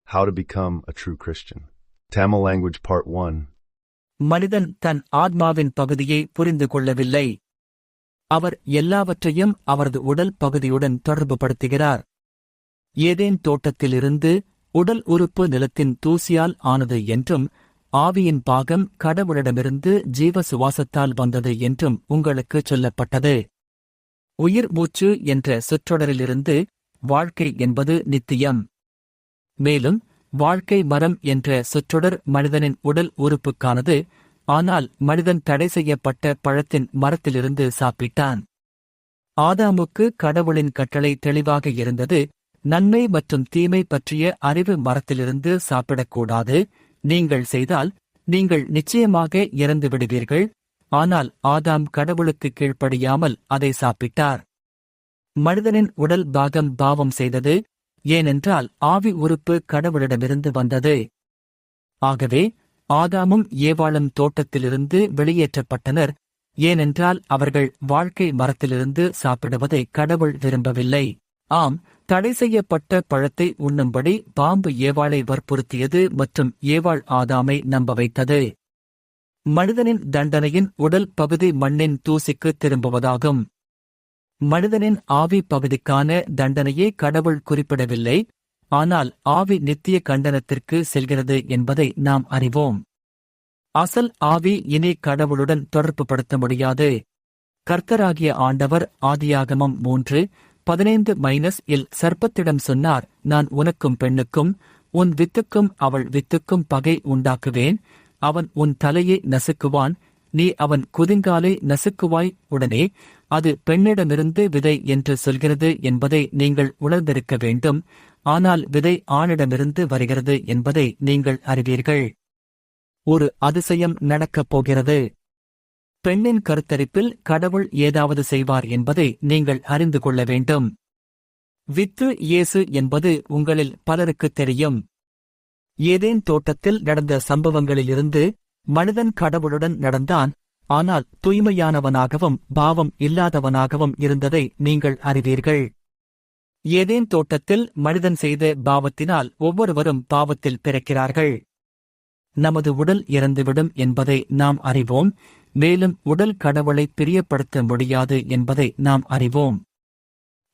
How to become a true Christian. Tamil language part 1. மனிதன் தன் ஆத்மாவின் பகுதியை புரிந்து கொள்ளவில்லை. அவர் எல்லாவற்றையும் அவரது உடல் பகுதியுடன் தொடர்புபடுத்துகிறார். ஏதேன் தோட்டத்திலிருந்து உடல் உறுப்பு நிலத்தின் தூசியால் ஆனது என்றும், ஆவியின் பாகம் கடவுளிடமிருந்து ஜீவ சுவாசத்தால் வந்தது என்றும் உங்களுக்குச் சொல்லப்பட்டது. உயிர் மூச்சு என்ற சொற்றொடரிலிருந்து வாழ்க்கை என்பது நித்தியம். மேலும் வாழ்க்கை மரம் என்ற சொற்றொடர் மனிதனின் உடல் உறுப்புக்கானது. ஆனால் மனிதன் தடை செய்யப்பட்ட பழத்தின் மரத்திலிருந்து சாப்பிட்டான். ஆதாமுக்கு கடவுளின் கட்டளை தெளிவாக இருந்தது. நன்மை மற்றும் தீமை பற்றிய அறிவு மரத்திலிருந்து சாப்பிடக்கூடாது. நீங்கள் செய்தால் நீங்கள் நிச்சயமாக இறந்து விடுவீர்கள். ஆனால் ஆதாம் கடவுளுக்கு கீழ்ப்படியாமல் அதை சாப்பிட்டார். மனிதனின் உடல் பாகம் பாவம் செய்தது. ஏனென்றால் ஆவி உறுப்பு கடவுளிடமிருந்து வந்தது. ஆகவே ஆதாமும் ஏவாளும் தோட்டத்திலிருந்து வெளியேற்றப்பட்டனர். ஏனென்றால் அவர்கள் வாழ்க்கை மரத்திலிருந்து சாப்பிடுவதை கடவுள் விரும்பவில்லை. ஆம், தடை செய்யப்பட்ட பழத்தை உண்ணும்படி பாம்பு ஏவாளை வற்புறுத்தியது மற்றும் ஏவாள் ஆதாமை நம்ப வைத்தது. மனிதனின் தண்டனையின் உடல் பகுதி மண்ணின் தூசிக்கு திரும்புவதாகும். மனிதனின் ஆவி பகுதிக்கான தண்டனையை கடவுள் குறிப்பிடவில்லை. ஆனால் ஆவி நித்திய கண்டனத்திற்கு செல்கிறது என்பதை நாம் அறிவோம். அசல் ஆவி இனி கடவுளுடன் தொடர்புபடுத்த முடியாது. கர்த்தராகிய ஆண்டவர் ஆதியாகமம் 3:15 சர்ப்பத்திடம் சொன்னார், நான் உனக்கும் பெண்ணுக்கும் உன் வித்துக்கும் அவள் வித்துக்கும் பகை உண்டாக்குவேன். அவன் உன் தலையை நசுக்குவான், நீ அவன் குதிங்காலை நசுக்குவாய். உடனே அது பெண்ணிடமிருந்து விதை என்று சொல்கிறது என்பதை நீங்கள் உணர்ந்திருக்க வேண்டும். ஆனால் விதை ஆணிடமிருந்து வருகிறது என்பதை நீங்கள் அறிவீர்கள். ஒரு அதிசயம் நடக்கப் போகிறது. பெண்ணின் கருத்தரிப்பில் கடவுள் ஏதாவது செய்வார் என்பதை நீங்கள் அறிந்து கொள்ள வேண்டும். வித்து இயேசு என்பது உங்களில் பலருக்குத் தெரியும். ஏதேன் தோட்டத்தில் நடந்த சம்பவங்களிலிருந்து மனிதன் கடவுளுடன் நடந்தான். ஆனால் தூய்மையானவனாகவும் பாவம் இல்லாதவனாகவும் இருந்ததை நீங்கள் அறிவீர்கள். ஏதேன் தோட்டத்தில் மனிதன் செய்த பாவத்தினால் ஒவ்வொருவரும் பாவத்தில் பிறக்கிறார்கள். நமது உடல் இறந்துவிடும் என்பதை நாம் அறிவோம். மேலும் உடல் கடவுளை பிரியப்படுத்த முடியாது என்பதை நாம் அறிவோம்.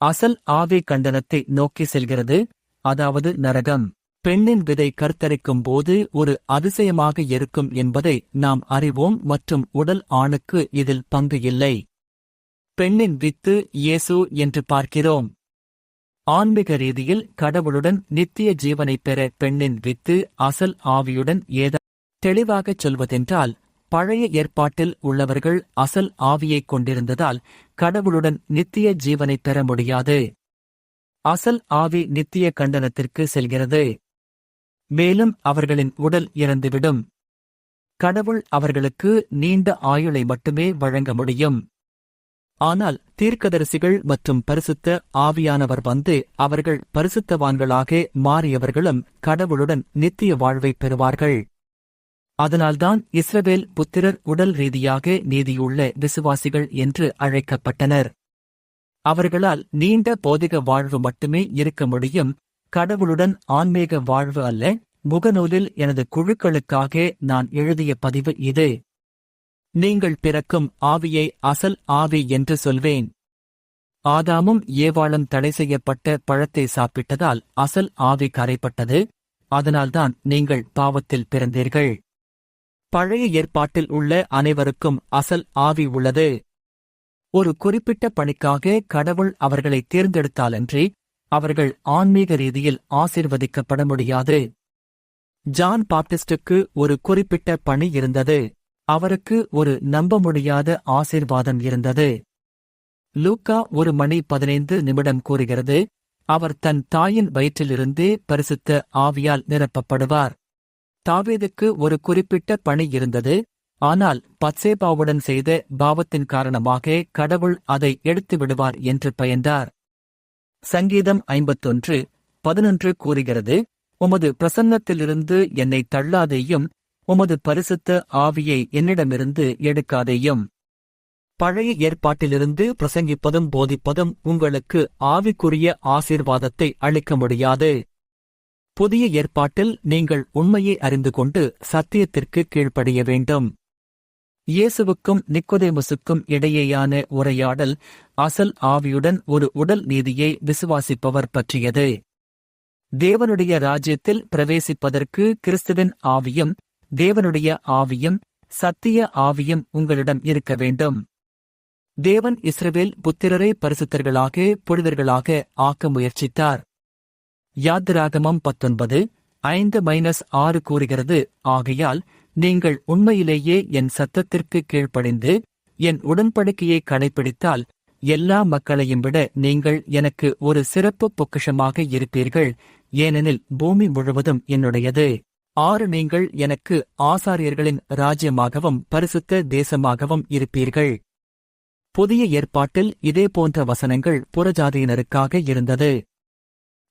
அசல் ஆவி கண்டனத்தை நோக்கி செல்கிறது, அதாவது நரகம். பெண்ணின் விதை கருத்தரிக்கும் போது ஒரு அதிசயமாக இருக்கும் என்பதை நாம் அறிவோம் மற்றும் உடல் ஆணுக்கு இதில் பங்கு இல்லை. பெண்ணின் வித்து இயேசு என்று பார்க்கிறோம். ஆன்மீக ரீதியில் கடவுளுடன் நித்திய ஜீவனைப் பெற பெண்ணின் வித்து அசல் ஆவியுடன் தெளிவாகச் சொல்வதென்றால், பழைய ஏற்பாட்டில் உள்ளவர்கள் அசல் ஆவியைக் கொண்டிருந்ததால் கடவுளுடன் நித்திய ஜீவனைப் பெற முடியாது. அசல் ஆவி நித்திய கண்டனத்திற்கு செல்கிறது. மேலும் அவர்களின் உடல் இறந்துவிடும். கடவுள் அவர்களுக்கு நீண்ட ஆயுளை மட்டுமே வழங்க முடியும். ஆனால் தீர்க்கதரிசிகள் மற்றும் பரிசுத்த ஆவியானவர் வந்து அவர்கள் பரிசுத்தவான்களாக மாறியவர்களும் கடவுளுடன் நித்திய வாழ்வைப் பெறுவார்கள். அதனால்தான் இஸ்ரவேல் புத்திரர் உடல் ரீதியாக நீதியுள்ள விசுவாசிகள் என்று அழைக்கப்பட்டனர். அவர்களால் நீண்ட போதிக வாழ்வு மட்டுமே இருக்க முடியும், கடவுளுடன் ஆன்மீக வாழ்வு அல்ல. முகநூலில் எனது குழுக்களுக்காக நான் எழுதிய பதிவு இது. நீங்கள் பிறக்கும் ஆவியை அசல் ஆவி என்று சொல்வேன். ஆதாமும் ஏவாளும் தடை செய்யப்பட்ட பழத்தை சாப்பிட்டதால் அசல் ஆவி கரைப்பட்டது. அதனால்தான் நீங்கள் பாவத்தில் பிறந்தீர்கள். பழைய ஏற்பாட்டில் உள்ள அனைவருக்கும் அசல் ஆவி உள்ளது. ஒரு குறிப்பிட்ட பணிக்காக கடவுள் அவர்களை தேர்ந்தெடுத்தாலன்றி அவர்கள் ஆன்மீக ரீதியில் ஆசீர்வதிக்கப்பட முடியாது. ஜான் பாப்டிஸ்டுக்கு ஒரு குறிப்பிட்ட பணி இருந்தது. அவருக்கு ஒரு நம்ப முடியாத ஆசீர்வாதம் இருந்தது. லூக்கா 1:15 கூறுகிறது, அவர் தன் தாயின் வயிற்றிலிருந்தே பரிசுத்த ஆவியால் நிரப்பப்படுவார். தாவீதுக்கு ஒரு குறிப்பிட்ட பணி இருந்தது. ஆனால் பத்சேபாவுடன் செய்த பாவத்தின் காரணமாக கடவுள் அதை எடுத்து விடுவார் என்று பயந்தார். சங்கீதம் 51:11 கூறுகிறது, உமது பிரசன்னத்திலிருந்து என்னை தள்ளாதேயும், உமது பரிசுத்த ஆவியை என்னிடமிருந்து எடுக்காதேயும். பழைய ஏற்பாட்டிலிருந்து பிரசங்கிப்பதும் போதிப்பதும் உங்களுக்கு ஆவிக்குரிய ஆசீர்வாதத்தை அளிக்க முடியாது. புதிய ஏற்பாட்டில் நீங்கள் உண்மையை அறிந்து கொண்டு சத்தியத்திற்கு கீழ்ப்படிய வேண்டும். இயேசுவுக்கும் நிக்கோதேமுசுக்கும் இடையேயான உரையாடல் அசல் ஆவியுடன் ஒரு உடல் நீதியை விசுவாசிப்பவர் பற்றியது. தேவனுடைய ராஜ்யத்தில் பிரவேசிப்பதற்கு கிறிஸ்துவின் ஆவியும் தேவனுடைய ஆவியும் சத்திய ஆவியும் உங்களிடம் இருக்க வேண்டும். தேவன் இஸ்ரவேல் புத்திரரை பரிசுத்தர்களாக புனிதர்களாக ஆக்க முயற்சித்தார். யாத்திராகமம் 19:5-6 கூறுகிறது, ஆகையால் நீங்கள் உண்மையிலேயே என் சத்தத்திற்கு கீழ்ப்படிந்து என் உடன்படிக்கையை கடைப்பிடித்தால் எல்லா மக்களையும் விட நீங்கள் எனக்கு ஒரு சிறப்பு பொக்கிஷமாக இருப்பீர்கள், ஏனெனில் பூமி முழுவதும் என்னுடையது. 6 நீங்கள் எனக்கு ஆசாரியர்களின் ராஜ்யமாகவும் பரிசுத்த தேசமாகவும் இருப்பீர்கள். புதிய ஏற்பாட்டில் இதேபோன்ற வசனங்கள் புறஜாதியினருக்காக இருந்தது.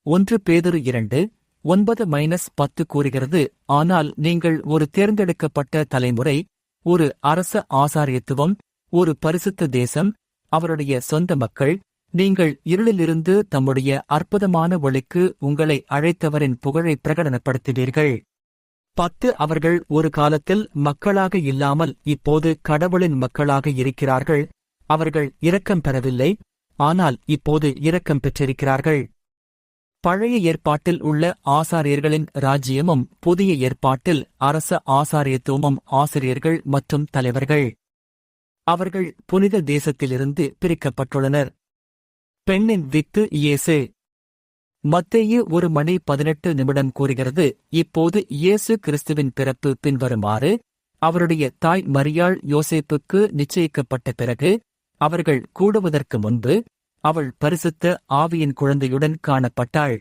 1 பேதுரு 2:9-10 கூறுகிறது, ஆனால் நீங்கள் ஒரு தேர்ந்தெடுக்கப்பட்ட தலைமுறை, ஒரு அரச ஆசாரியத்துவம், ஒரு பரிசுத்த தேசம், அவருடைய சொந்த மக்கள், நீங்கள் இருளிலிருந்து தம்முடைய அற்புதமான ஒளிக்கு உங்களை அழைத்தவரின் புகழை பிரகடனப்படுத்துவீர்கள். 10 அவர்கள் ஒரு காலத்தில் மக்களாக இல்லாமல் இப்போது கடவுளின் மக்களாக இருக்கிறார்கள். அவர்கள் இரக்கம் பெறவில்லை, ஆனால் இப்போது இரக்கம் பெற்றிருக்கிறார்கள். பழைய ஏற்பாட்டில் உள்ள ஆசாரியர்களின் ராஜ்யமும் புதிய ஏற்பாட்டில் அரச ஆசாரியத்துவமும் ஆசிரியர்கள் மற்றும் தலைவர்கள். அவர்கள் புனித தேசத்திலிருந்து பிரிக்கப்பட்டுள்ளனர். பெண்ணின் வித்து இயேசு. மத்தேயு 1:18 கூறுகிறது, இப்போது இயேசு கிறிஸ்துவின் பிறப்பு பின்வருமாறு. அவருடைய தாய் மரியாள் யோசேப்புக்கு நிச்சயிக்கப்பட்ட பிறகு, அவர்கள் கூடுவதற்கு முன்பு, அவள் பரிசுத்த ஆவியின் குழந்தையுடன் காணப்பட்டாள்.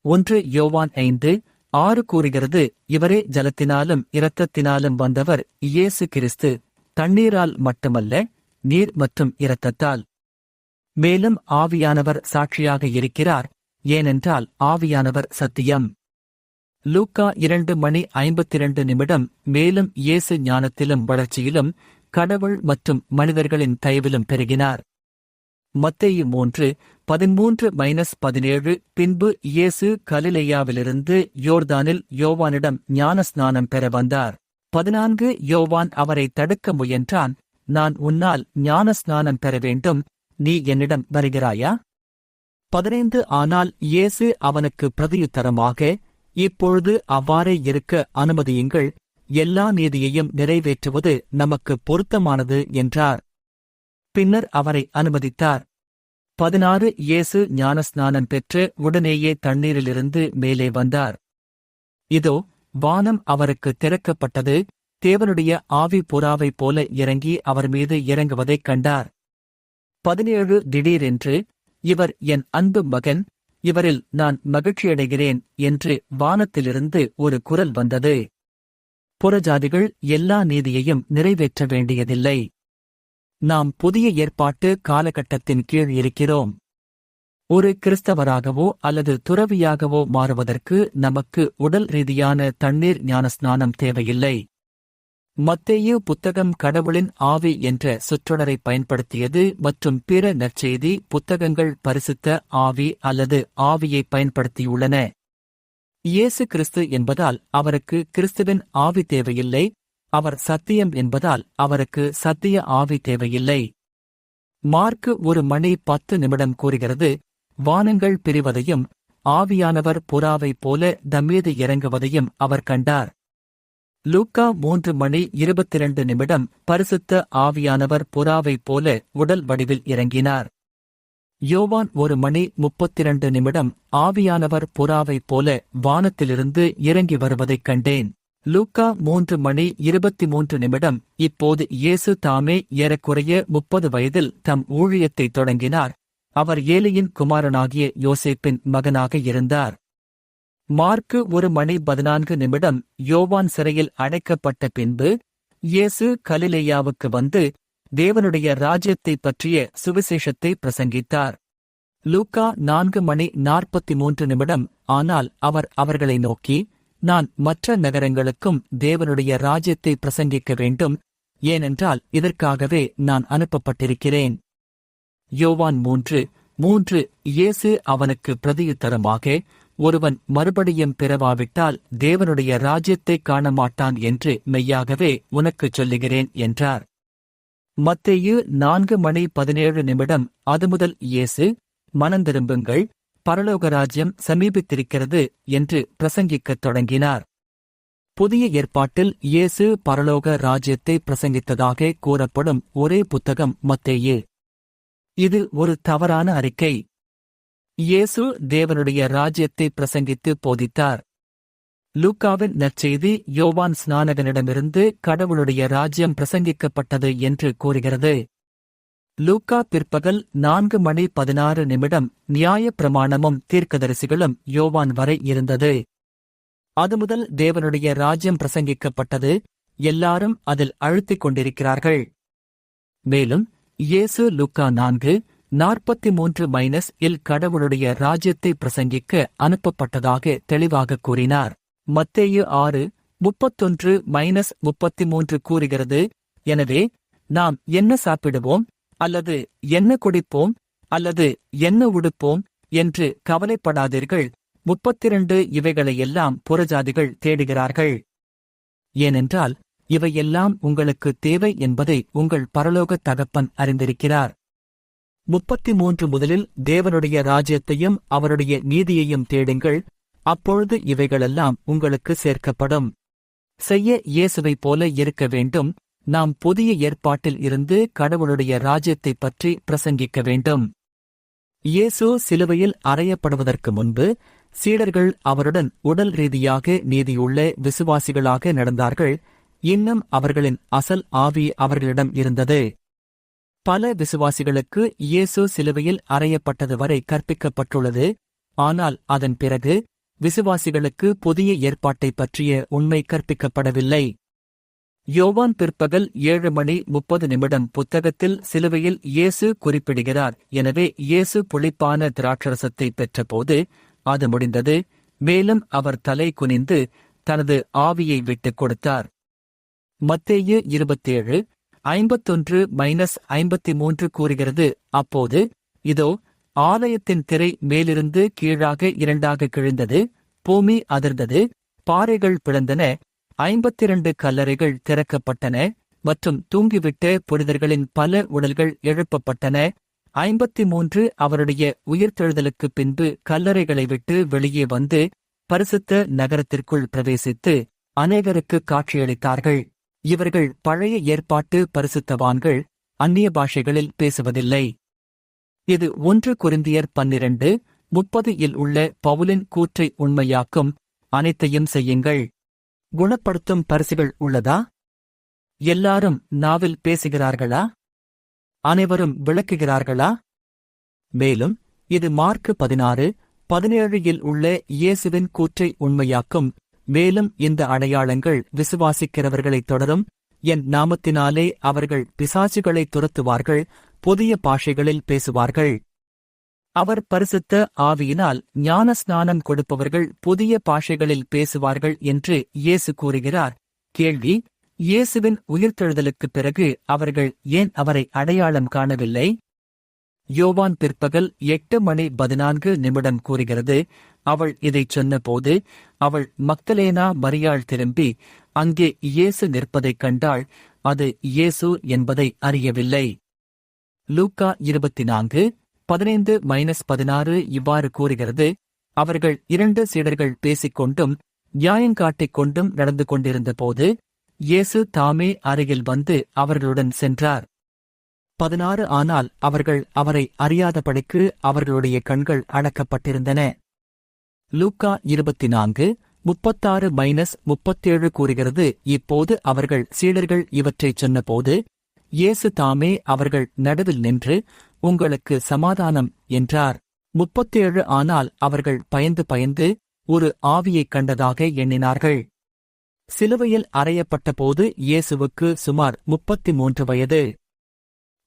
1 யோவான் 5:6 கூறுகிறது, இவரே ஜலத்தினாலும் இரத்தத்தினாலும் வந்தவர் இயேசு கிறிஸ்து, தண்ணீரால் மட்டுமல்ல, நீர் மற்றும் இரத்தத்தால். மேலும் ஆவியானவர் சாட்சியாக இருக்கிறார், ஏனென்றால் ஆவியானவர் சத்தியம். லூக்கா 2:52 மேலும் இயேசு ஞானத்திலும் வளர்ச்சியிலும் கடவுள் மற்றும் மனிதர்களின் தயவிலும் பெருகினார். மத்தேயு 3:13-17 பின்பு இயேசு கலிலேயாவிலிருந்து யோர்தானில் யோவானிடம் ஞானஸ்நானம் பெற வந்தார். 14 யோவான் அவரை தடுக்க முயன்றான், நான் உன்னால் ஞானஸ்நானம் பெற வேண்டும், நீ என்னிடம் வருகிறாயா? 15 ஆனால் இயேசு அவனுக்கு பிரதியுத்தரமாக, இப்பொழுது அவ்வாறே இருக்க அனுமதியுங்கள், எல்லா நீதியையும் நிறைவேற்றுவது நமக்கு பொருத்தமானது என்றார். பின்னர் அவரை அனுமதித்தார். 16 இயேசு ஞானஸ்நானம் பெற்று உடனேயே தண்ணீரிலிருந்து மேலே வந்தார். இதோ வானம் அவருக்கு திறக்கப்பட்டது, தேவனுடைய ஆவி புறாவைப் போல இறங்கி அவர் மீது இறங்குவதைக் கண்டார். 17 திடீரென்று, இவர் என் அன்பு மகன், இவரில் நான் மகிழ்ச்சியடைகிறேன் என்று வானத்திலிருந்து ஒரு குரல் வந்தது. புறஜாதிகள் எல்லா நீதியையும் நிறைவேற்ற வேண்டியதில்லை. நாம் புதிய ஏற்பாட்டு காலகட்டத்தின் கீழ் இருக்கிறோம். ஒரு கிறிஸ்தவராகவோ அல்லது துறவியாகவோ மாறுவதற்கு நமக்கு உடல் ரீதியான தண்ணீர் ஞானஸ்நானம் தேவையில்லை. மத்தேயு புத்தகம் கடவுளின் ஆவி என்ற சொற்றொடரை பயன்படுத்தியது மற்றும் பிற நற்செய்தி புத்தகங்கள் பரிசுத்த ஆவி அல்லது ஆவியை பயன்படுத்தியுள்ளன. இயேசு கிறிஸ்து என்பதால் அவருக்கு கிறிஸ்துவின் ஆவி தேவையில்லை, அவர் சத்தியம் என்பதால் அவருக்கு சத்திய ஆவி தேவையில்லை. மார்க்கு 1:10 கூறுகிறது, வானங்கள் பிரிவதையும் ஆவியானவர் புறாவைப் போல தம்மீது இறங்குவதையும் அவர் கண்டார். லூக்கா 3:22 பரிசுத்த ஆவியானவர் புறாவைப் போல உடல் வடிவில் இறங்கினார். யோவான் 1:32 ஆவியானவர் புறாவைப் போல வானத்திலிருந்து இறங்கி வருவதைக் கண்டேன். லூக்கா 3:23 இப்போது இயேசு தாமே ஏறக்குறைய 30 வயதில் தம் ஊழியத்தைத் தொடங்கினார். அவர் ஏலியின் குமாரனாகிய யோசேப்பின் மகனாக இருந்தார். மார்க்கு 1:14 யோவான் சிறையில் அடைக்கப்பட்ட பின்பு இயேசு கலிலேயாவுக்கு வந்து தேவனுடைய ராஜ்யத்தைப் பற்றிய சுவிசேஷத்தை பிரசங்கித்தார். லூக்கா 4:43 ஆனால் அவர் அவர்களை நோக்கி, நான் மற்ற நகரங்களுக்கும் தேவனுடைய ராஜ்யத்தை பிரசங்கிக்க வேண்டும், ஏனென்றால் இதற்காகவே நான் அனுப்பப்பட்டிருக்கிறேன். யோவான் 3:3 இயேசு அவனுக்கு பிரதியுத்தரமாக, ஒருவன் மறுபடியும் பிறவாவிட்டால் தேவனுடைய ராஜ்யத்தைக் காண மாட்டான் என்று மெய்யாகவே உனக்குச் சொல்லுகிறேன் என்றார். மத்தேயு 4:17 அதுமுதல் இயேசு, மனந்திரும்புங்கள், பரலோக ராஜ்யம் சமீபித்திருக்கிறது என்று பிரசங்கிக்கத் தொடங்கினார். புதிய ஏற்பாட்டில் இயேசு பரலோக ராஜ்யத்தை பிரசங்கித்ததாக கூறப்படும் ஒரே புத்தகம் மத்தேயு. இது ஒரு தவறான அறிக்கை. இயேசு தேவனுடைய ராஜ்யத்தை பிரசங்கித்து போதித்தார். லூக்காவின் நற்செய்தி யோவான் ஸ்நானகனிடமிருந்து கடவுளுடைய ராஜ்யம் பிரசங்கிக்கப்பட்டது என்று கூறுகிறது. லூக்கா பிற்பகல் 4:16 நியாயப் பிரமாணமும் தீர்க்கதரிசிகளும் யோவான் வரை இருந்தது. அதுமுதல் தேவனுடைய ராஜ்யம் பிரசங்கிக்கப்பட்டது. எல்லாரும் அதில் அழுத்திக் கொண்டிருக்கிறார்கள். மேலும் இயேசு லூக்கா 4:43 கடவுளுடைய ராஜ்யத்தை பிரசங்கிக்க அனுப்பப்பட்டதாக தெளிவாக கூறினார். மத்தேயு 6:31-33 கூறுகிறது, எனவே நாம் என்ன சாப்பிடுவோம், அல்லது என்ன குடிப்போம், அல்லது என்ன உடுப்போம் என்று கவலைப்படாதீர்கள். 32 இவைகளையெல்லாம் புறஜாதிகள் தேடுகிறார்கள். ஏனென்றால் இவையெல்லாம் உங்களுக்கு தேவை என்பதை உங்கள் பரலோக தகப்பன் அறிந்திருக்கிறார். 33 முதலில் தேவனுடைய ராஜ்யத்தையும் அவருடைய நீதியையும் தேடுங்கள், அப்பொழுது இவைகளெல்லாம் உங்களுக்கு சேர்க்கப்படும். செய்ய இயேசுவைப் போல இருக்க வேண்டும். நாம் புதிய ஏற்பாட்டில் இருந்து கடவுளுடைய ராஜ்யத்தைப் பற்றி பிரசங்கிக்க வேண்டும். இயேசு சிலுவையில் அறையப்படுவதற்கு முன்பு சீடர்கள் அவருடன் உடல் ரீதியாக நீதியுள்ள விசுவாசிகளாக நடந்தார்கள். இன்னும் அவர்களின் அசல் ஆவி அவர்களிடம் இருந்தது. பல விசுவாசிகளுக்கு இயேசு சிலுவையில் அறையப்பட்டது வரை கற்பிக்கப்பட்டுள்ளது. ஆனால் அதன் பிறகு விசுவாசிகளுக்கு புதிய ஏற்பாட்டைப் பற்றிய உண்மை கற்பிக்கப்படவில்லை. யோவான் பிற்பகல் 7:30 புத்தகத்தில் சிலுவையில் இயேசு குறிப்பிடுகிறார். எனவே இயேசு புளிப்பான திராட்சரசத்தை பெற்றபோது அது முடிந்தது. மேலும் அவர் தலை குனிந்து தனது ஆவியை விட்டுக் கொடுத்தார். மத்தேயு 27:51-53 கூறுகிறது, அப்போது இதோ ஆலயத்தின் திரை மேலிருந்து கீழாக 2ஆக கிழிந்தது, பூமி அதிர்ந்தது, பாறைகள் பிளந்தன, 52 கல்லறைகள் திறக்கப்பட்டன, மற்றும் தூங்கிவிட்ட புனிதர்களின் பல உடல்கள் எழுப்பப்பட்டன. 53 அவருடைய உயிர்த்தெழுதலுக்குப் பின்பு கல்லறைகளை விட்டு வெளியே வந்து பரிசுத்த நகரத்திற்குள் பிரவேசித்து அநேகருக்கு காட்சியளித்தார்கள். இவர்கள் பழைய ஏற்பாட்டு பரிசுத்தவான்கள், அந்நிய பாஷைகளில் பேசுவதில்லை. இது 1 கொரிந்தியர் 12:30 உள்ள பவுலின் கூற்றை உண்மையாக்கும். அனைத்தையும் செய்யுங்கள். குணப்படுத்தும் பரிசுகள் உள்ளதா? எல்லாரும் நாவில் பேசுகிறார்களா? அனைவரும் விளக்குகிறார்களா? மேலும் இது மார்க்கு 16:17 உள்ள இயேசுவின் கூற்றை உண்மையாக்கும். மேலும் இந்த அடையாளங்கள் விசுவாசிக்கிறவர்களைத் தொடரும். என் நாமத்தினாலே அவர்கள் பிசாசுகளை துரத்துவார்கள், புதிய பாஷைகளில் பேசுவார்கள். அவர் பரிசுத்த ஆவியினால் ஞான ஸ்நானம் கொடுப்பவர்கள் புதிய பாஷைகளில் பேசுவார்கள் என்று இயேசு கூறுகிறார். கேள்வி: இயேசுவின் உயிர்த்தெழுதலுக்குப் பிறகு அவர்கள் ஏன் அவரை அடையாளம் காணவில்லை? யோவான் பிற்பகல் 8:14 கூறுகிறது, அவள் இதைச் சொன்னபோது அவள் மக்தலேனா மரியாள் திரும்பி அங்கே இயேசு நிற்பதைக் கண்டாள். அது இயேசு என்பதை அறியவில்லை. லூக்கா 24:15-16 இவ்வாறு கூறுகிறது, அவர்கள் 2 சீடர்கள் பேசிக்கொண்டும் நியாயங்காட்டிக் கொண்டும் நடந்து கொண்டிருந்தபோது இயேசு தாமே அருகில் வந்து அவர்களுடன் சென்றார். 16 ஆனால் அவர்கள் அவரை அறியாதபடிக்கு அவர்களுடைய கண்கள் அடக்கப்பட்டிருந்தன. லூக்கா 24:36-37 கூறுகிறது, இப்போது அவர்கள் சீடர்கள் இவற்றைச் சொன்னபோது இயேசு தாமே அவர்கள் நடுவில் நின்று, உங்களுக்கு சமாதானம் என்றார். 37 ஆனால் அவர்கள் பயந்து ஒரு ஆவியைக் கண்டதாக எண்ணினார்கள். சிலுவையில் அறையப்பட்டபோது இயேசுவுக்கு சுமார் 33 வயது.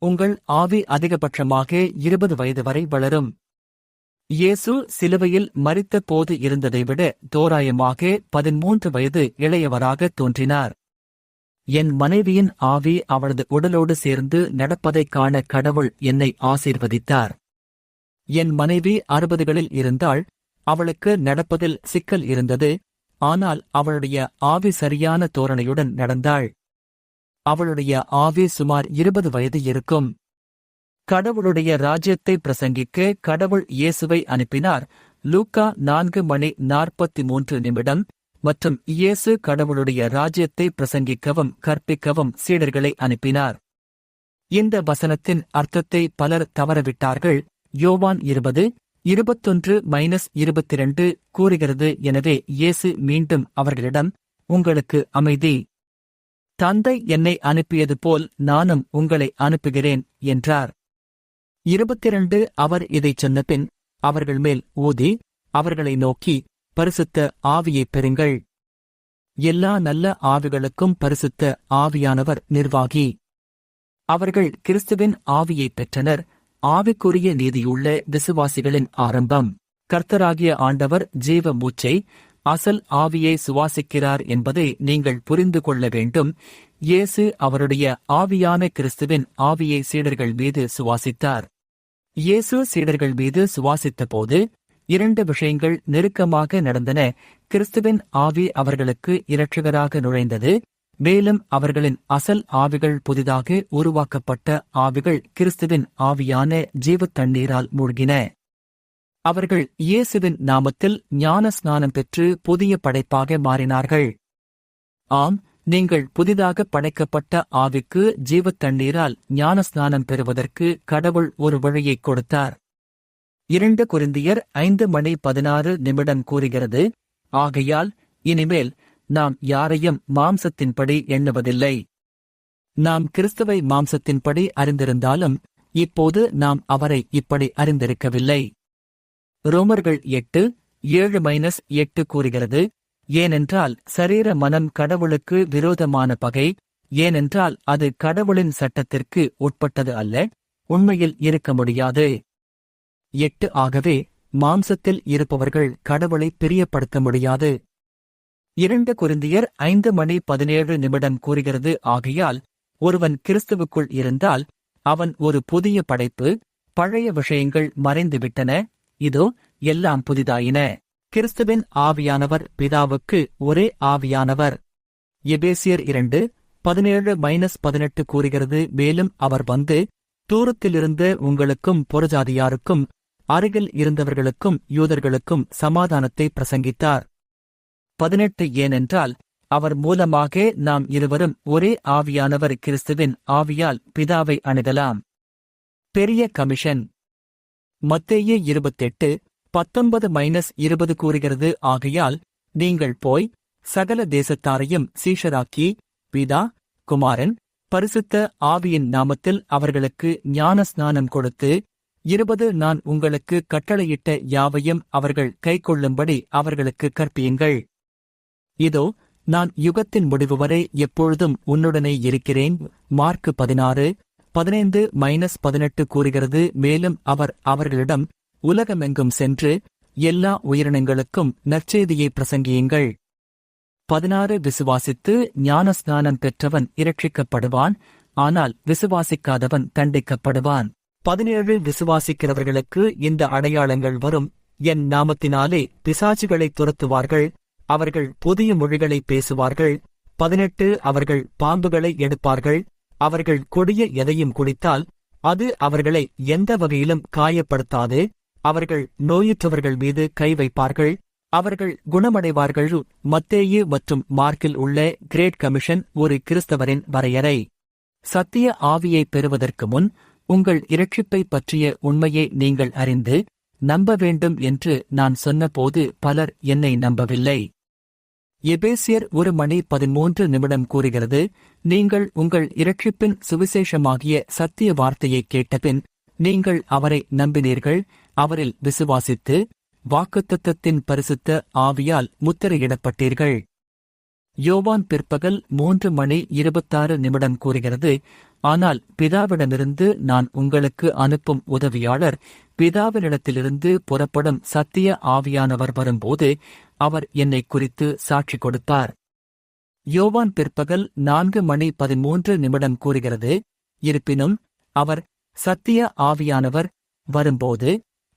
உங்கள் ஆவி அதிகபட்சமாக 20 வயது வரை வளரும். இயேசு சிலுவையில் மரித்த போது இருந்ததை விட தோராயமாக 13 வயது இளையவராக தோன்றினார். என் மனைவியின் ஆவி அவளது உடலோடு சேர்ந்து நடப்பதைக் காண கடவுள் என்னை ஆசீர்வதித்தார். என் மனைவி 60களில் இருந்தாள். அவளுக்கு நடப்பதில் சிக்கல் இருந்தது, ஆனால் அவளுடைய ஆவி சரியான தோரணையுடன் நடந்தாள். அவளுடைய ஆவி சுமார் 20 வயது இருக்கும். கடவுளுடைய ராஜ்யத்தை பிரசங்கிக்க கடவுள் இயேசுவை அனுப்பினார். லூக்கா 4:43 மற்றும் இயேசு கடவுளுடைய ராஜ்யத்தை பிரசங்கிக்கவும் கற்பிக்கவும் சீடர்களை அனுப்பினார். இந்த வசனத்தின் அர்த்தத்தை பலர் தவறவிட்டார்கள். யோவான் 20:21-22 கூறுகிறது, எனவே இயேசு மீண்டும் அவர்களிடம், உங்களுக்கு அமைதி. தந்தை என்னை அனுப்பியது போல் நானும் உங்களை அனுப்புகிறேன் என்றார். 22 அவர் இதைச் சொன்னபின் அவர்கள் மேல் ஊதி அவர்களை நோக்கி, பரிசுத்த ஆவியைப் பெறுங்கள். எல்லா நல்ல ஆவிகளுக்கும் பரிசுத்த ஆவியானவர் நிர்வாகி. அவர்கள் கிறிஸ்துவின் ஆவியைப் பெற்றனர். ஆவிக்குரிய நீதியுள்ள விசுவாசிகளின் ஆரம்பம். கர்த்தராகிய ஆண்டவர் ஜீவ மூச்சை, அசல் ஆவியை சுவாசிக்கிறார் என்பதை நீங்கள் புரிந்து கொள்ள வேண்டும். இயேசு அவருடைய ஆவியான கிறிஸ்துவின் ஆவியை சீடர்கள் மீது சுவாசித்தார். இயேசு சீடர்கள் மீது சுவாசித்தபோது 2 விஷயங்கள் நெருக்கமாக நடந்தன. கிறிஸ்துவின் ஆவி அவர்களுக்கு இரட்சகராக நுழைந்தது, மேலும் அவர்களின் அசல் ஆவிகள் புதிதாக உருவாக்கப்பட்ட ஆவிகள் கிறிஸ்துவின் ஆவியான ஜீவத் தண்ணீரால் மூழ்கின. அவர்கள் இயேசுவின் நாமத்தில் ஞான ஸ்நானம் பெற்று புதிய படைப்பாக மாறினார்கள். ஆம், நீங்கள் புதிதாக படைக்கப்பட்ட ஆவிக்கு ஜீவத் தண்ணீரால் ஞான ஸ்நானம் பெறுவதற்கு கடவுள் ஒரு வழியைக் கொடுத்தார். 2 கொரிந்தியர் 5:16 கூறுகிறது, ஆகையால் இனிமேல் நாம் யாரையும் மாம்சத்தின்படி எண்ணுவதில்லை. நாம் கிறிஸ்துவை மாம்சத்தின்படி அறிந்திருந்தாலும் இப்போது நாம் அவரை இப்படி அறிந்திருக்கவில்லை. ரோமர்கள் 8:7-8 கூறுகிறது, ஏனென்றால் சரீர மனம் கடவுளுக்கு விரோதமான பகை, ஏனென்றால் அது கடவுளின் சட்டத்திற்கு உட்பட்டது அல்ல, உண்மையில் இருக்க முடியாது. 8 ஆகவே மாம்சத்தில் இருப்பவர்கள் கடவுளை பிரியப்படுத்த முடியாது. 2 கொரிந்தியர் 5:17 கூறுகிறது, ஆகையால் ஒருவன் கிறிஸ்துவுக்குள் இருந்தால் அவன் ஒரு புதிய படைப்பு, பழைய விஷயங்கள் மறைந்துவிட்டன, இதோ எல்லாம் புதிதாயின. கிறிஸ்துவின் ஆவியானவர் பிதாவுக்கு ஒரே ஆவியானவர். எபேசியர் 2:17-18 கூறுகிறது, மேலும் அவர் வந்து தூரத்திலிருந்த உங்களுக்கும் புறஜாதியாருக்கும் அருகில் இருந்தவர்களுக்கும் யூதர்களுக்கும் சமாதானத்தை பிரசங்கித்தார். 18 ஏனென்றால் அவர் மூலமாக நாம் இருவரும் ஒரே ஆவியானவர் கிறிஸ்துவின் ஆவியால் பிதாவை அணுகலாம். பெரிய கமிஷன். மத்தேயு 28:19-20 கூறுகிறது, ஆகையால் நீங்கள் போய் சகல தேசத்தாரையும் சீஷராக்கி பிதா, குமாரன், பரிசுத்த ஆவியின் நாமத்தில் அவர்களுக்கு ஞான ஸ்நானம் கொடுத்து 20 நான் உங்களுக்கு கட்டளையிட்ட யாவையும் அவர்கள் கைக்கொள்ளும்படி அவர்களுக்கு கற்பியுங்கள். இதோ நான் யுகத்தின் முடிவு வரை எப்பொழுதும் உன்னுடனே இருக்கிறேன். மார்க்கு 16:15-18 கூறுகிறது, மேலும் அவர் அவர்களிடம், உலகமெங்கும் சென்று எல்லா உயிரினங்களுக்கும் நற்செய்தியை பிரசங்கியுங்கள். 16 விசுவாசித்து ஞானஸ்நானம் பெற்றவன் இரட்சிக்கப்படுவான், ஆனால் விசுவாசிக்காதவன் தண்டிக்கப்படுவான். 17 விசுவாசிக்கிறவர்களுக்கு இந்த அடையாளங்கள் வரும், என் நாமத்தினாலே பிசாசுகளை துரத்துவார்கள், அவர்கள் புதிய மொழிகளை பேசுவார்கள். 18 அவர்கள் பாம்புகளை எடுப்பார்கள், அவர்கள் கொடிய எதையும் குடித்தால் அது அவர்களை எந்த வகையிலும் காயப்படுத்தாது, அவர்கள் நோயுற்றவர்கள் மீது கை வைப்பார்கள், அவர்கள் குணமடைவார்கள். மத்தேயு மற்றும் மார்க்கில் உள்ள கிரேட் கமிஷன் ஒரு கிறிஸ்தவரின் வரையறை. சத்திய ஆவியை பெறுவதற்கு முன் உங்கள் இரட்சிப்பை பற்றிய உண்மையை நீங்கள் அறிந்து நம்ப வேண்டும் என்று நான் சொன்னபோது பலர் என்னை நம்பவில்லை. எபேசியர் 1:13 கூறுகிறது, நீங்கள் உங்கள் இரட்சிப்பின் சுவிசேஷமாகிய சத்திய வார்த்தையைக் கேட்டபின் நீங்கள் அவரை நம்பினீர்கள், அவரில் விசுவாசித்து வாக்குத்தத்தத்தின் பரிசுத்த ஆவியால் முத்திரையிடப்பட்டீர்கள். யோவான் பிற்பகல் 3:26 கூறுகிறது, ஆனால் பிதாவிடமிருந்து நான் உங்களுக்கு அனுப்பும் உதவியாளர், பிதாவினிடத்திலிருந்து புறப்படும் சத்திய ஆவியானவர் வரும்போது அவர் என்னை குறித்து சாட்சி கொடுப்பார். யோவான் பிற்பகல் 4:13 கூறுகிறது, இருப்பினும் அவர் சத்திய ஆவியானவர் வரும்போது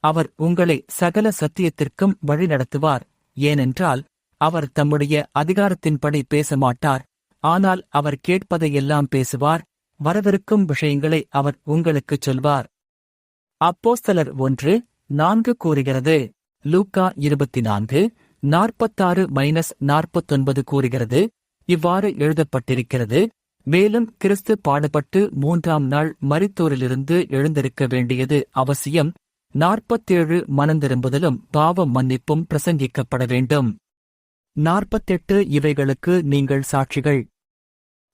அவர் உங்களை சகல சத்தியத்திற்கும் வழிநடத்துவார். ஏனென்றால் அவர் தம்முடைய அதிகாரத்தின்படி பேசமாட்டார், ஆனால் அவர் கேட்பதையெல்லாம் பேசுவார். வரவிருக்கும் விஷயங்களை அவர் உங்களுக்குச் சொல்வார். அப்போஸ்தலர் 1:4 கூறுகிறது. லூக்கா 24:46-49 கூறுகிறது. இவ்வாறு எழுதப்பட்டிருக்கிறது. மேலும் கிறிஸ்து பாடுபட்டு 3ஆம் நாள் மரித்தோரிலிருந்து எழுந்திருக்க வேண்டியது அவசியம். 47 மனந்திரும்புதலும் பாவ மன்னிப்பும் பிரசங்கிக்கப்பட வேண்டும். 48 இவைகளுக்கு நீங்கள் சாட்சிகள்.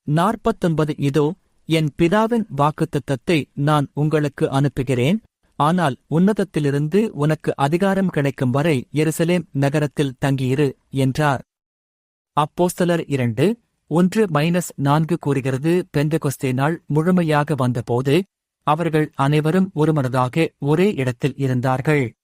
49 இதோ, என் பிதாவின் வாக்குத்தத்தத்தை நான் உங்களுக்கு அனுப்புகிறேன். ஆனால் உன்னதத்திலிருந்து உனக்கு அதிகாரம் கிடைக்கும் வரை எருசலேம் நகரத்தில் தங்கியிரு என்றார். அப்போஸ்தலர் 2:1-4 கூறுகிறது. பெந்தெகொஸ்தே நாள் முழுமையாக வந்தபோது அவர்கள் அனைவரும் ஒருமனதாக ஒரே இடத்தில் இருந்தார்கள்.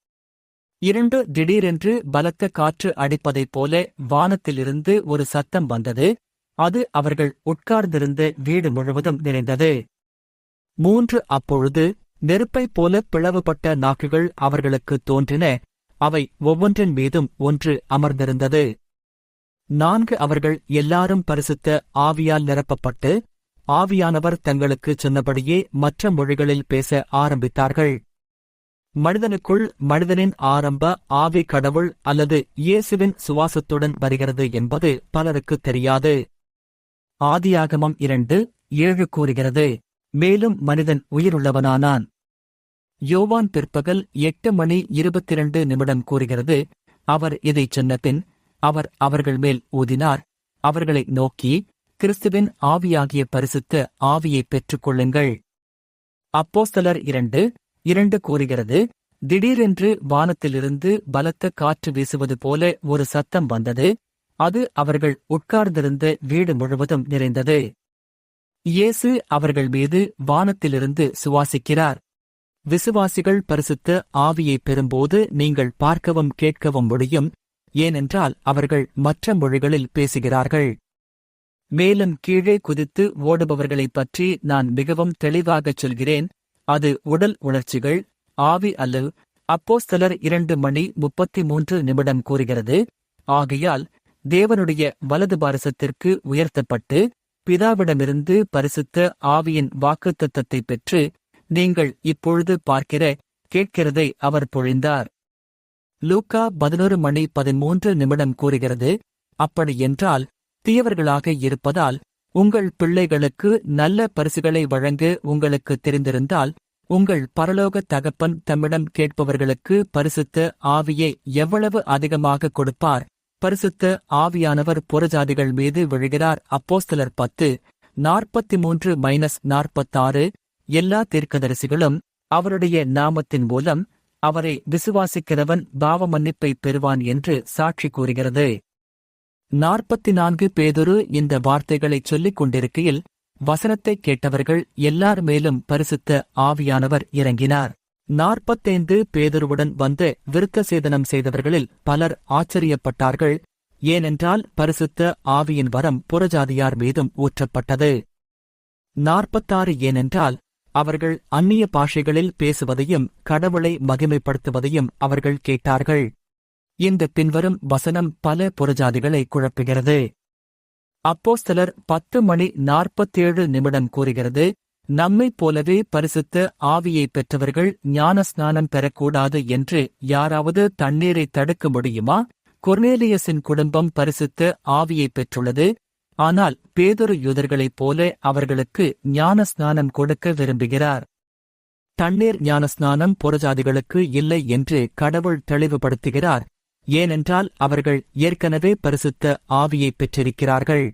2 திடீரென்று பலத்த காற்று அடிப்பதைப் போல வானத்திலிருந்து ஒரு சத்தம் வந்தது. அது அவர்கள் உட்கார்ந்திருந்த வீடு முழுவதும் நிறைந்தது. 3 அப்பொழுது நெருப்பைப் போல பிளவுபட்ட நாக்குகள் அவர்களுக்கு தோன்றின. அவை ஒவ்வொன்றின் மீதும் ஒன்று அமர்ந்திருந்தது. 4 அவர்கள் எல்லாரும் பரிசுத்த ஆவியால் நிரப்பப்பட்டு ஆவியானவர் தங்களுக்குச் சொன்னபடியே மற்ற மொழிகளில் பேச ஆரம்பித்தார்கள். மனிதனுக்குள் மனிதனின் ஆரம்ப ஆவி கடவுள் அல்லது இயேசுவின் சுவாசத்துடன் வருகிறது என்பது பலருக்குத் தெரியாது. ஆதியாகமம் 2:7 கூறுகிறது. மேலும் மனிதன் உயிருள்ளவனானான். யோவான் பிற்பகல் 8:22 கூறுகிறது. அவர் இதைச் சொன்னபின் அவர் அவர்கள் மேல் ஊதினார். அவர்களை நோக்கி, கிறிஸ்துவின் ஆவியாகிய பரிசுத்த ஆவியைப் பெற்றுக் கொள்ளுங்கள். அப்போஸ்தலர் 2:2 கூறுகிறது. திடீரென்று வானத்திலிருந்து பலத்த காற்று வீசுவது போல ஒரு சத்தம் வந்தது. அது அவர்கள் உட்கார்ந்திருந்த வீடு முழுவதும் நிறைந்தது. இயேசு அவர்கள் மீது வானத்திலிருந்து சுவாசிக்கிறார். விசுவாசிகள் பரிசுத்த ஆவியைப் பெறும்போது நீங்கள் பார்க்கவும் கேட்கவும் முடியும். ஏனென்றால் அவர்கள் மற்ற மொழிகளில் பேசுகிறார்கள். மேலும் கீழே குதித்து ஓடுபவர்களைப் பற்றி நான் மிகவும் தெளிவாகச் சொல்கிறேன். அது உடல் உணர்ச்சிகள், ஆவி அல்ல. அப்போஸ்தலர் 2:33 கூறுகிறது. ஆகையால் தேவனுடைய வலது பாரசத்திற்கு உயர்த்தப்பட்டு பிதாவிடமிருந்து பரிசுத்த ஆவியின் வாக்குத்தத்தத்தைப் பெற்று நீங்கள் இப்பொழுது பார்க்கிற கேட்கிறதை அவர் பொழிந்தார். லூக்கா 11:13 கூறுகிறது. அப்படியென்றால் தீயவர்களாக இருப்பதால் உங்கள் பிள்ளைகளுக்கு நல்ல பரிசுகளை வழங்க உங்களுக்கு தெரிந்திருந்தால் உங்கள் பரலோக தகப்பன் தம்மிடம் கேட்பவர்களுக்கு பரிசுத்த ஆவியை எவ்வளவு அதிகமாக கொடுப்பார். பரிசுத்த ஆவியானவர் புறஜாதிகள் மீது விழுகிறார். அப்போஸ்தலர் 10:43-46 எல்லா தீர்க்கதரிசிகளும் அவருடைய நாமத்தின் மூலம் அவரை விசுவாசிக்கிறவன் பாவ மன்னிப்பைப் பெறுவான் என்று சாட்சி கூறுகிறது. 44 பேதுரு இந்த வார்த்தைகளைச் சொல்லிக் கொண்டிருக்கையில் வசனத்தைக் கேட்டவர்கள் எல்லார் மேலும் பரிசுத்த ஆவியானவர் இறங்கினார். 45 பேதுருவுடன் வந்து விருத்தசேதனம் செய்தவர்களில் பலர் ஆச்சரியப்பட்டார்கள். ஏனென்றால் பரிசுத்த ஆவியின் வரம் புறஜாதியார் மீதும் ஊற்றப்பட்டது. 46 ஏனென்றால் அவர்கள் அந்நிய பாஷைகளில் பேசுவதையும் கடவுளை மகிமைப்படுத்துவதையும் அவர்கள் கேட்டார்கள். இந்த பின்வரும் வசனம் பல புறஜாதிகளை குழப்புகிறது. அப்போஸ்தலர் 10:47 கூறுகிறது. நம்மைப் போலவே பரிசுத்த ஆவியைப் பெற்றவர்கள் ஞானஸ்நானம் பெறக்கூடாது என்று யாராவது தண்ணீரை தடுக்க முடியுமா? கொர்நேலியஸின் குடும்பம் பரிசுத்த ஆவியைப் பெற்றுள்ளது. ஆனால் பேதுரு யூதர்களைப் போல அவர்களுக்கு ஞானஸ்நானம் கொடுக்க விரும்புகிறார். தண்ணீர் ஞானஸ்நானம் புறஜாதிகளுக்கு இல்லை என்று கடவுள் தெளிவுபடுத்துகிறார். ஏனென்றால் அவர்கள் ஏற்கனவே பரிசுத்த ஆவியைப் பெற்றிருக்கிறார்கள்.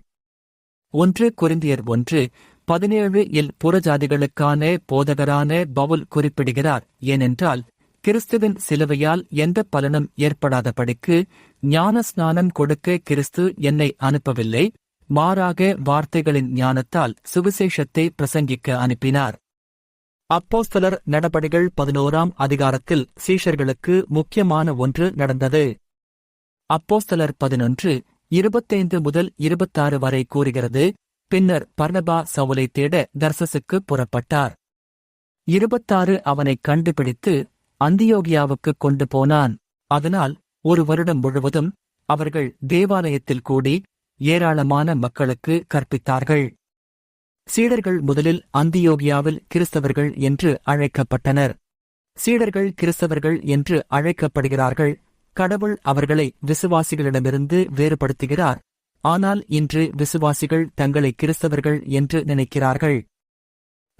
1 கொரிந்தியர் 1:17 புறஜாதிகளுக்கான போதகரான பவுல் குறிப்பிடுகிறார். ஏனென்றால் கிறிஸ்துவின் சிலுவையால் எந்த பலனும் ஏற்படாதபடிக்கு ஞானஸ்நானம் கொடுக்க கிறிஸ்து என்னை அனுப்பவில்லை, மாறாக வார்த்தைகளின் ஞானத்தால் சுவிசேஷத்தை பிரசங்கிக்க அனுப்பினார். அப்போஸ்தலர் நடபடிகள் 11ஆம் அதிகாரத்தில் சீஷர்களுக்கு முக்கியமான ஒன்று நடந்தது. அப்போஸ்தலர் 11:25-26 வரை கூறுகிறது. பின்னர் பர்னபா சவுலை தேட தர்சசுக்கு புறப்பட்டார். 26 அவனைக் கண்டுபிடித்து அந்தியோகியாவுக்கு கொண்டு போனான். அதனால் ஒரு வருடம் முழுவதும் அவர்கள் தேவாலயத்தில் கூடி ஏராளமான மக்களுக்கு கற்பித்தார்கள். சீடர்கள் முதலில் அந்தியோகியாவில் கிறிஸ்தவர்கள் என்று அழைக்கப்பட்டனர். சீடர்கள் கிறிஸ்தவர்கள் என்று அழைக்கப்படுகிறார்கள். கடவுள் அவர்களை விசுவாசிகளிடமிருந்து வேறுபடுத்துகிறார். ஆனால் இன்று விசுவாசிகள் தங்களை கிறிஸ்தவர்கள் என்று நினைக்கிறார்கள்.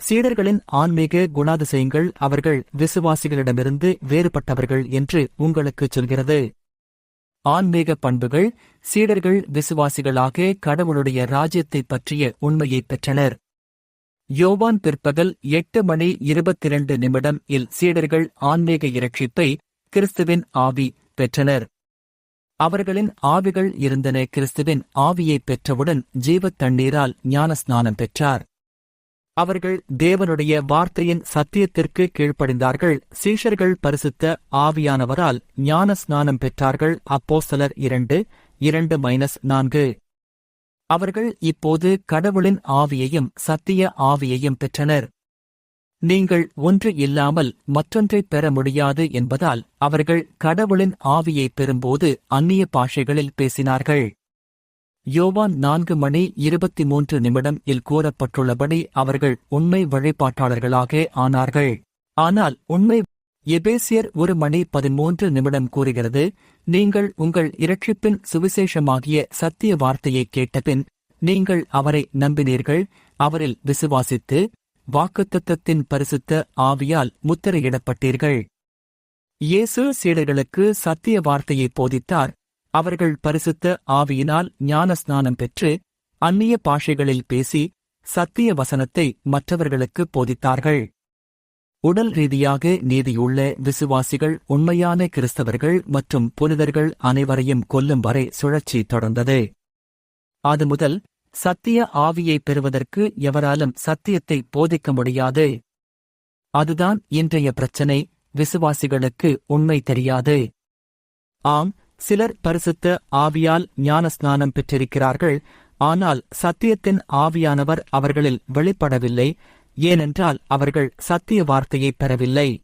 சீடர்களின் ஆன்மீக குணாதிசயங்கள் அவர்கள் விசுவாசிகளிடமிருந்து வேறுபட்டவர்கள் என்று உங்களுக்குச் சொல்கிறது. ஆன்மீக பண்புகள்: சீடர்கள் விசுவாசிகளாக கடவுளுடைய ராஜ்யத்தைப் பற்றிய உண்மையைப் பெற்றனர். யோவான் பிற்பகல் 8:22 இல் சீடர்கள் ஆன்மீக இரட்சிப்பை, கிறிஸ்துவின் ஆவி, பெற்றனர். அவர்களின் ஆவிகள் இருந்தன. கிறிஸ்துவின் ஆவியைப் பெற்றவுடன் ஜீவத் தண்ணீரால் ஞானஸ்நானம் பெற்றார். அவர்கள் தேவனுடைய வார்த்தையின் சத்தியத்திற்கு கீழ்ப்படிந்தார்கள். சீஷர்கள் பரிசுத்த ஆவியானவரால் ஞான ஸ்நானம் பெற்றார்கள். அப்போஸ்தலர் 2:2-4. அவர்கள் இப்போது கடவுளின் ஆவியையும் சத்திய ஆவியையும் பெற்றனர். நீங்கள் ஒன்று இல்லாமல் மற்றொன்றைப் பெற முடியாது என்பதால் அவர்கள் கடவுளின் ஆவியைப் பெறும்போது அந்நிய பாஷைகளில் பேசினார்கள். யோவான் 4:23 இல் கூறப்பட்டுள்ளபடி அவர்கள் உண்மை வழிபாட்டாளர்களாக ஆனார்கள். ஆனால் உண்மை எபேசியர் 1:13 கூறுகிறது, நீங்கள் உங்கள் இரட்சிப்பின் சுவிசேஷமாகிய சத்திய வார்த்தையைக் கேட்டபின் நீங்கள் அவரை நம்பினீர்கள், அவரில் விசுவாசித்து வாக்குத்தத்தத்தின் பரிசுத்த ஆவியால் முத்திரையிடப்பட்டீர்கள். இயேசு சீடர்களுக்கு சத்திய வார்த்தையை போதித்தார். அவர்கள் பரிசுத்த ஆவியினால் ஞானஸ்நானம் பெற்று அந்நிய பாஷைகளில் பேசி சத்திய வசனத்தை மற்றவர்களுக்கு போதித்தார்கள். உடல் ரீதியாக நீதியுள்ள விசுவாசிகள் உண்மையான கிறிஸ்தவர்கள் மற்றும் புனிதர்கள் அனைவரையும் கொல்லும் வரை சுழற்சி தொடர்ந்தது. அது முதல் சத்திய ஆவியை பெறுவதற்கு எவராலும் சத்தியத்தை போதிக்க முடியாது. அதுதான் இன்றைய பிரச்சனை. விசுவாசிகளுக்கு உண்மை தெரியாது. ஆம், சிலர் பரிசுத்த ஆவியால் ஞானஸ்நானம் பெற்றிருக்கிறார்கள். ஆனால் சத்தியத்தின் ஆவியானவர் அவர்களில் வெளிப்படவில்லை. ஏனென்றால் அவர்கள் சத்திய வார்த்தையைப் பெறவில்லை.